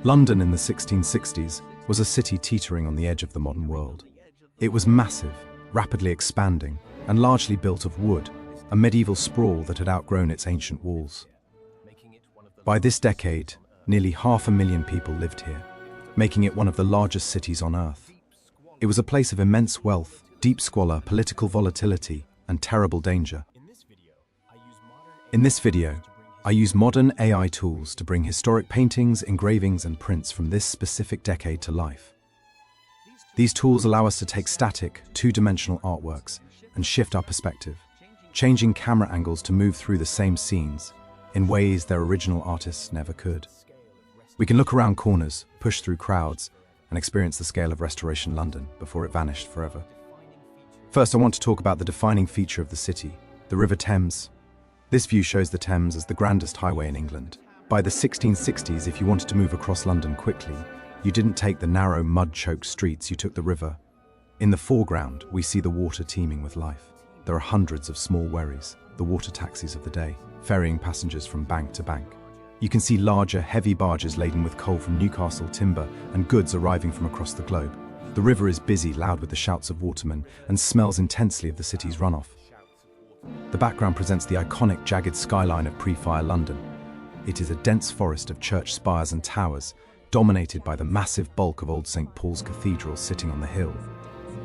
London in the 1660s was a city teetering on the edge of the modern world. It was massive, rapidly expanding, and largely built of wood, a medieval sprawl that had outgrown its ancient walls. By this decade, nearly 500,000 people lived here, making it one of the largest cities on Earth. It was a place of immense wealth, deep squalor, political volatility, and terrible danger. In this video, I use modern AI tools to bring historic paintings, engravings, and prints from this specific decade to life. These tools allow us to take static, two-dimensional artworks and shift our perspective, changing camera angles to move through the same scenes in ways their original artists never could. We can look around corners, push through crowds, and experience the scale of Restoration London before it vanished forever. First, I want to talk about the defining feature of the city, the River Thames. This view shows the Thames as the grandest highway in England. By the 1660s, if you wanted to move across London quickly, you didn't take the narrow, mud-choked streets, you took the river. In the foreground, we see the water teeming with life. There are hundreds of small wherries, the water taxis of the day, ferrying passengers from bank to bank. You can see larger, heavy barges laden with coal from Newcastle, timber, and goods arriving from across the globe. The river is busy, loud with the shouts of watermen, and smells intensely of the city's runoff. The background presents the iconic jagged skyline of pre-fire London. It is a dense forest of church spires and towers, dominated by the massive bulk of old St. Paul's Cathedral sitting on the hill.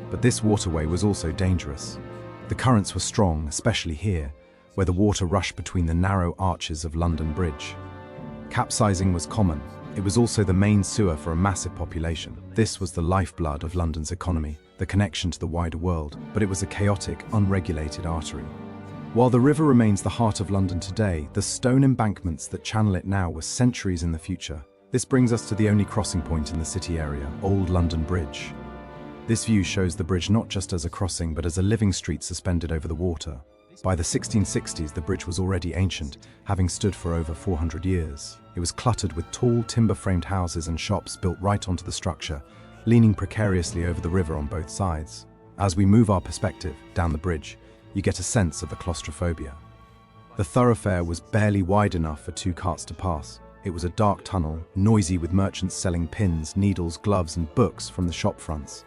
But this waterway was also dangerous. The currents were strong, especially here, where the water rushed between the narrow arches of London Bridge. Capsizing was common. It was also the main sewer for a massive population. This was the lifeblood of London's economy, the connection to the wider world, but it was a chaotic, unregulated artery. While the river remains the heart of London today, the stone embankments that channel it now were centuries in the future. This brings us to the only crossing point in the city area, Old London Bridge. This view shows the bridge not just as a crossing, but as a living street suspended over the water. By the 1660s, the bridge was already ancient, having stood for over 400 years. It was cluttered with tall, timber-framed houses and shops built right onto the structure, leaning precariously over the river on both sides. As we move our perspective down the bridge, you get a sense of the claustrophobia. The thoroughfare was barely wide enough for two carts to pass. It was a dark tunnel, noisy with merchants selling pins, needles, gloves, and books from the shop fronts.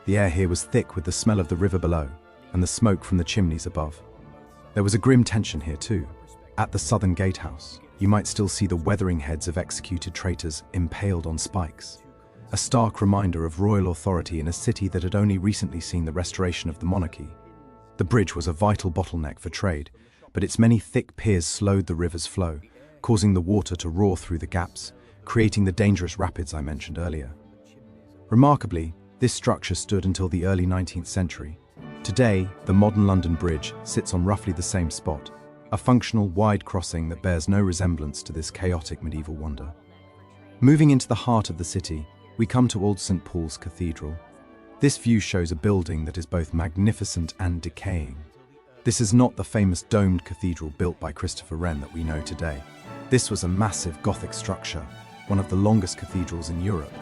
The air here was thick with the smell of the river below and the smoke from the chimneys above. There was a grim tension here too. At the southern gatehouse, you might still see the weathering heads of executed traitors impaled on spikes, a stark reminder of royal authority in a city that had only recently seen the restoration of the monarchy. The bridge was a vital bottleneck for trade, but its many thick piers slowed the river's flow, causing the water to roar through the gaps, creating the dangerous rapids I mentioned earlier. Remarkably, this structure stood until the early 19th century. Today, the modern London Bridge sits on roughly the same spot, a functional, wide crossing that bears no resemblance to this chaotic medieval wonder. Moving into the heart of the city, we come to Old St. Paul's Cathedral. This view shows a building that is both magnificent and decaying. This is not the famous domed cathedral built by Christopher Wren that we know today. This was a massive Gothic structure, one of the longest cathedrals in Europe.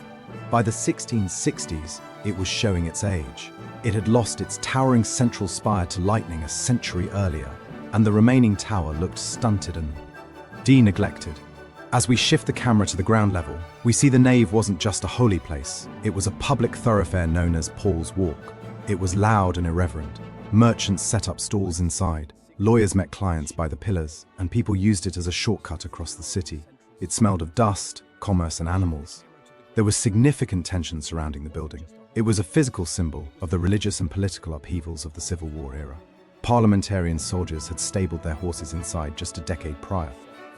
By the 1660s, it was showing its age. It had lost its towering central spire to lightning a century earlier, and the remaining tower looked stunted and neglected. As we shift the camera to the ground level, we see the nave wasn't just a holy place. It was a public thoroughfare known as Paul's Walk. It was loud and irreverent. Merchants set up stalls inside. Lawyers met clients by the pillars, and people used it as a shortcut across the city. It smelled of dust, commerce, and animals. There was significant tension surrounding the building. It was a physical symbol of the religious and political upheavals of the Civil War era. Parliamentarian soldiers had stabled their horses inside just a decade prior.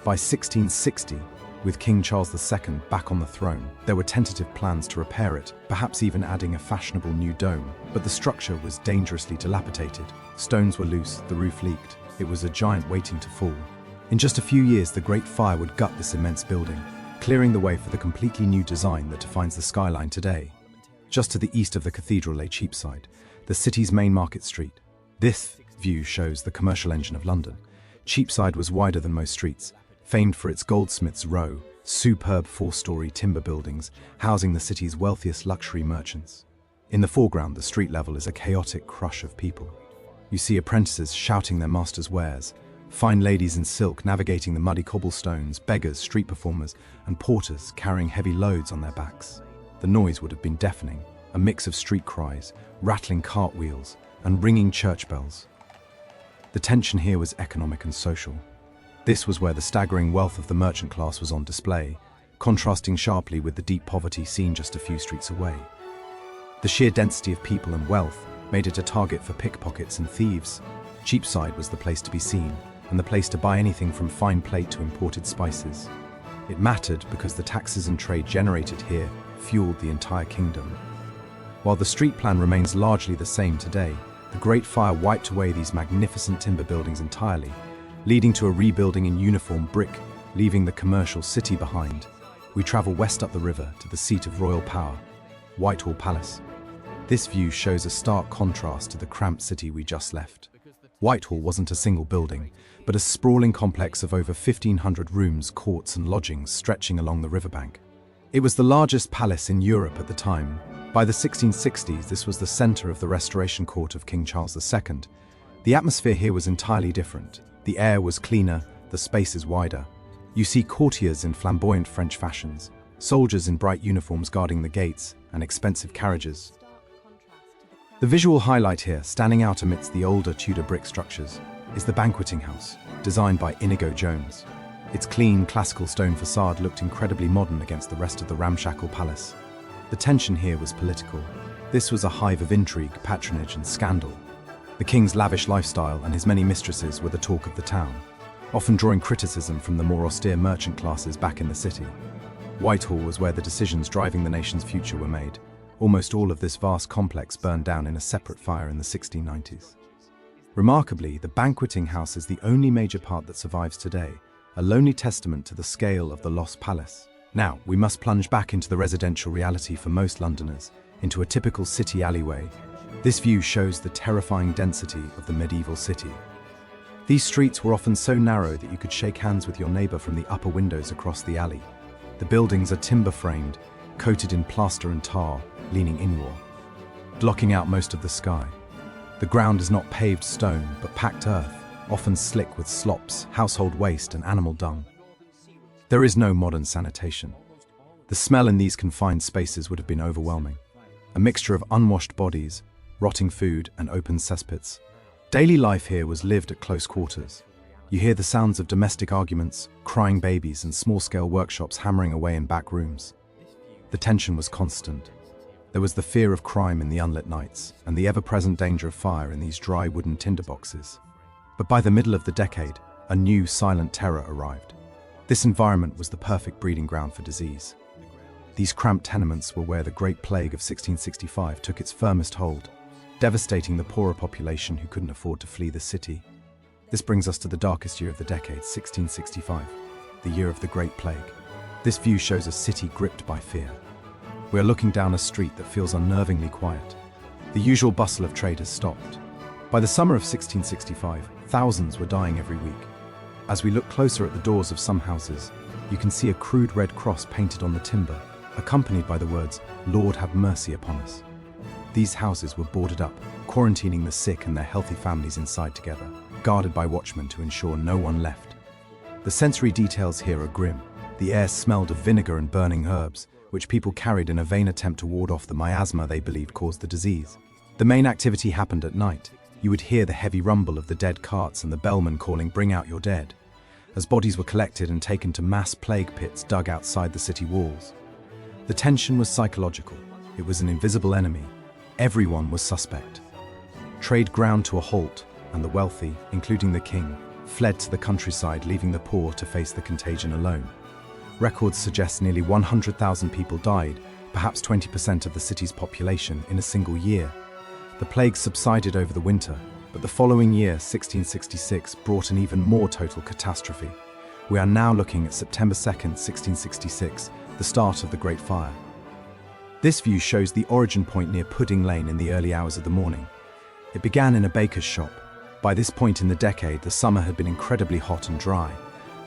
By 1660, with King Charles II back on the throne, there were tentative plans to repair it, perhaps even adding a fashionable new dome. But the structure was dangerously dilapidated. Stones were loose, the roof leaked. It was a giant waiting to fall. In just a few years, the Great Fire would gut this immense building, clearing the way for the completely new design that defines the skyline today. Just to the east of the cathedral lay Cheapside, the city's main market street. This view shows the commercial engine of London. Cheapside was wider than most streets, famed for its Goldsmiths' Row, superb four-story timber buildings housing the city's wealthiest luxury merchants. In the foreground, the street level is a chaotic crush of people. You see apprentices shouting their masters' wares, Fine ladies in silk navigating the muddy cobblestones, beggars, street performers, and porters carrying heavy loads on their backs. The noise would have been deafening, a mix of street cries, rattling cartwheels, and ringing church bells. The tension here was economic and social. This was where the staggering wealth of the merchant class was on display, contrasting sharply with the deep poverty seen just a few streets away. The sheer density of people and wealth made it a target for pickpockets and thieves. Cheapside was the place to be seen, and the place to buy anything from fine plate to imported spices. It mattered because the taxes and trade generated here fueled the entire kingdom. While the street plan remains largely the same today, the Great Fire wiped away these magnificent timber buildings entirely, leading to a rebuilding in uniform brick, leaving the commercial city behind. We travel west up the river to the seat of royal power, Whitehall Palace. This view shows a stark contrast to the cramped city we just left. Whitehall wasn't a single building, but a sprawling complex of over 1,500 rooms, courts and lodgings stretching along the riverbank. It was the largest palace in Europe at the time. By the 1660s, this was the centre of the Restoration Court of King Charles II. The atmosphere here was entirely different. The air was cleaner, the spaces wider. You see courtiers in flamboyant French fashions, soldiers in bright uniforms guarding the gates, and expensive carriages. The visual highlight here, standing out amidst the older Tudor brick structures, is the banqueting house, designed by Inigo Jones. Its clean, classical stone facade looked incredibly modern against the rest of the ramshackle palace. The tension here was political. This was a hive of intrigue, patronage, and scandal. The king's lavish lifestyle and his many mistresses were the talk of the town, often drawing criticism from the more austere merchant classes back in the city. Whitehall was where the decisions driving the nation's future were made. Almost all of this vast complex burned down in a separate fire in the 1690s. Remarkably, the banqueting house is the only major part that survives today, a lonely testament to the scale of the lost palace. Now, we must plunge back into the residential reality for most Londoners, into a typical city alleyway. This view shows the terrifying density of the medieval city. These streets were often so narrow that you could shake hands with your neighbour from the upper windows across the alley. The buildings are timber-framed, coated in plaster and tar, leaning inward, blocking out most of the sky. The ground is not paved stone, but packed earth, often slick with slops, household waste, and animal dung. There is no modern sanitation. The smell in these confined spaces would have been overwhelming. A mixture of unwashed bodies, rotting food, and open cesspits. Daily life here was lived at close quarters. You hear the sounds of domestic arguments, crying babies, and small-scale workshops hammering away in back rooms. The tension was constant. There was the fear of crime in the unlit nights, and the ever-present danger of fire in these dry wooden tinderboxes. But by the middle of the decade, a new silent terror arrived. This environment was the perfect breeding ground for disease. These cramped tenements were where the Great Plague of 1665 took its firmest hold, devastating the poorer population who couldn't afford to flee the city. This brings us to the darkest year of the decade, 1665, the year of the Great Plague. This view shows a city gripped by fear. We are looking down a street that feels unnervingly quiet. The usual bustle of trade has stopped. By the summer of 1665, thousands were dying every week. As we look closer at the doors of some houses, you can see a crude red cross painted on the timber, accompanied by the words, "Lord have mercy upon us." These houses were boarded up, quarantining the sick and their healthy families inside together, guarded by watchmen to ensure no one left. The sensory details here are grim. The air smelled of vinegar and burning herbs, which people carried in a vain attempt to ward off the miasma they believed caused the disease. The main activity happened at night. You would hear the heavy rumble of the dead carts and the bellman calling, "Bring out your dead," as bodies were collected and taken to mass plague pits dug outside the city walls. The tension was psychological. It was an invisible enemy. Everyone was suspect. Trade ground to a halt, and the wealthy, including the king, fled to the countryside, leaving the poor to face the contagion alone. Records suggest nearly 100,000 people died, perhaps 20% of the city's population, in a single year. The plague subsided over the winter, but the following year, 1666, brought an even more total catastrophe. We are now looking at September 2nd, 1666, the start of the Great Fire. This view shows the origin point near Pudding Lane in the early hours of the morning. It began in a baker's shop. By this point in the decade, the summer had been incredibly hot and dry.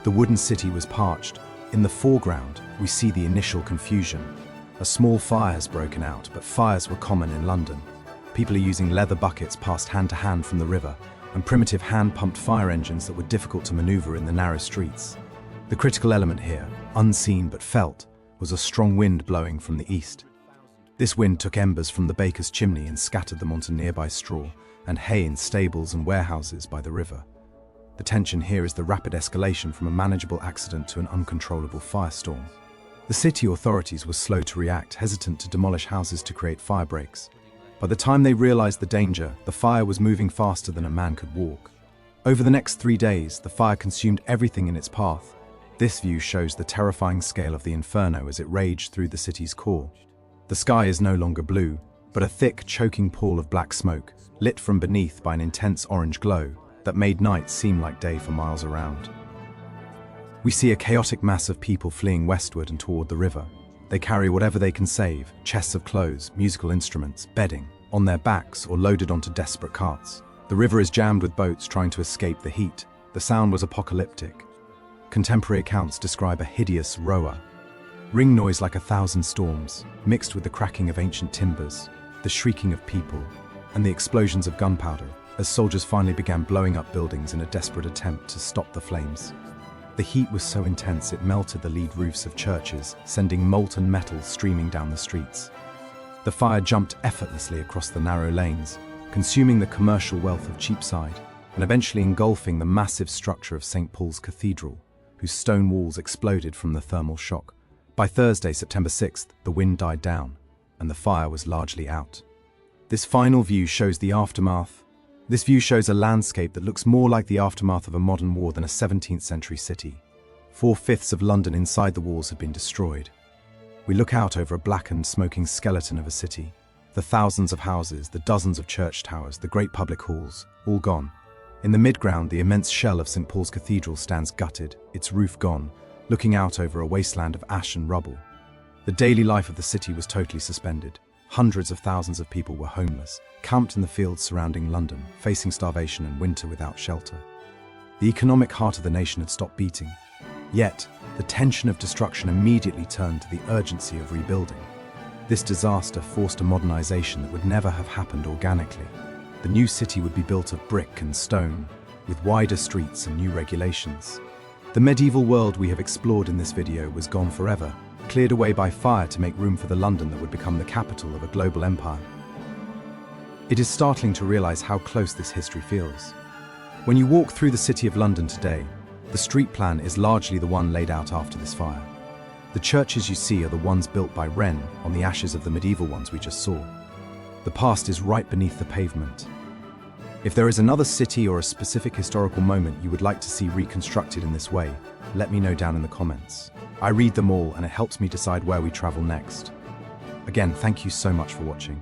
The wooden city was parched. In the foreground, we see the initial confusion. A small fire has broken out, but fires were common in London. People are using leather buckets passed hand to hand from the river, and primitive hand-pumped fire engines that were difficult to maneuver in the narrow streets. The critical element here, unseen but felt, was a strong wind blowing from the east. This wind took embers from the baker's chimney and scattered them onto nearby straw and hay in stables and warehouses by the river. The tension here is the rapid escalation from a manageable accident to an uncontrollable firestorm. The city authorities were slow to react, hesitant to demolish houses to create fire breaks. By the time they realized the danger, the fire was moving faster than a man could walk. Over the next 3 days, the fire consumed everything in its path. This view shows the terrifying scale of the inferno as it raged through the city's core. The sky is no longer blue, but a thick, choking pall of black smoke, lit from beneath by an intense orange glow that made night seem like day for miles around. We see a chaotic mass of people fleeing westward and toward the river. They carry whatever they can save, chests of clothes, musical instruments, bedding, on their backs or loaded onto desperate carts. The river is jammed with boats trying to escape the heat. The sound was apocalyptic. Contemporary accounts describe a hideous roar. Ring noise like 1,000 storms, mixed with the cracking of ancient timbers, the shrieking of people, and the explosions of gunpowder as soldiers finally began blowing up buildings in a desperate attempt to stop the flames. The heat was so intense it melted the lead roofs of churches, sending molten metal streaming down the streets. The fire jumped effortlessly across the narrow lanes, consuming the commercial wealth of Cheapside, and eventually engulfing the massive structure of St. Paul's Cathedral, whose stone walls exploded from the thermal shock. By Thursday, September 6th, the wind died down, and the fire was largely out. This final view shows the aftermath. This view shows a landscape that looks more like the aftermath of a modern war than a 17th century city. 4/5 of London inside the walls had been destroyed. We look out over a blackened, smoking skeleton of a city. The thousands of houses, the dozens of church towers, the great public halls, all gone. In the midground, the immense shell of St. Paul's Cathedral stands gutted, its roof gone, looking out over a wasteland of ash and rubble. The daily life of the city was totally suspended. Hundreds of thousands of people were homeless, camped in the fields surrounding London, facing starvation and winter without shelter. The economic heart of the nation had stopped beating. Yet, the tension of destruction immediately turned to the urgency of rebuilding. This disaster forced a modernization that would never have happened organically. The new city would be built of brick and stone, with wider streets and new regulations. The medieval world we have explored in this video was gone forever, cleared away by fire to make room for the London that would become the capital of a global empire. It is startling to realize how close this history feels. When you walk through the City of London today, the street plan is largely the one laid out after this fire. The churches you see are the ones built by Wren on the ashes of the medieval ones we just saw. The past is right beneath the pavement. If there is another city or a specific historical moment you would like to see reconstructed in this way, let me know down in the comments. I read them all and it helps me decide where we travel next. Again, thank you so much for watching.